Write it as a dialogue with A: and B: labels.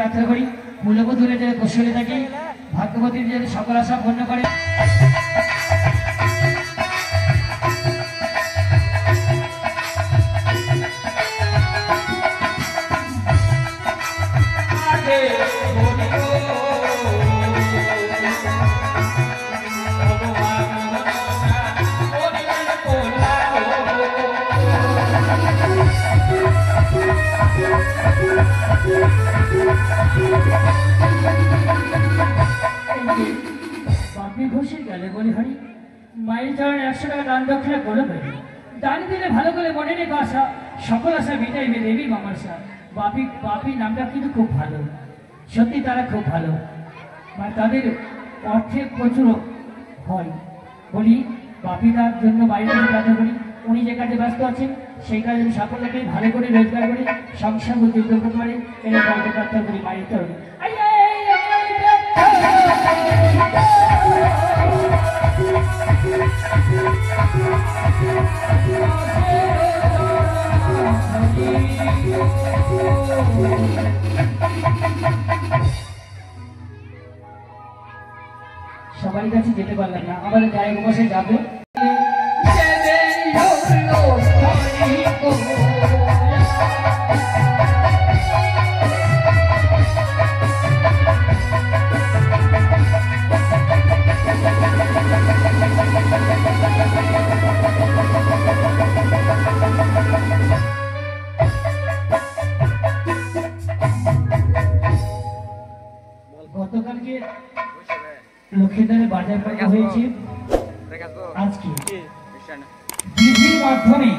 A: প্রার্থনা করি মূল্যবোধুরে যে কৌশলে থাকি ভাগ্যবতীর যে সকল আশা পূর্ণ করে। ঘোষের গেলে বলে হরি মায়ের চরণে 100 টাকা দান দক্ষিণা করো বেরি দান দিলে ভালো করে মনে রেখো আশা সকল আশা মিটাইবে দেবী মামাশা। বাপি বাপি নামটা কিন্তু খুব ভালো, সত্যি তারা খুব ভালো, মানে তাদের অর্থে প্রচুর হয়। বলি বাপি তার জন্য বাইরে প্রার্থনা করি উনি যে কাজে ব্যস্ত আছেন সেই কাজে সকলকে ভালো করে রোজগার করে সংসার উদ্যোগ করতে পারে এই প্রার্থনা করি মায়ের চরণে। সবাই কাছে যেতে পারলাম না, আমাদের জায়গা বসে যাবে। গতকালকে লক্ষ্মীদারে বাজার করা হয়েছে, আজকে বিধির মাধ্যমে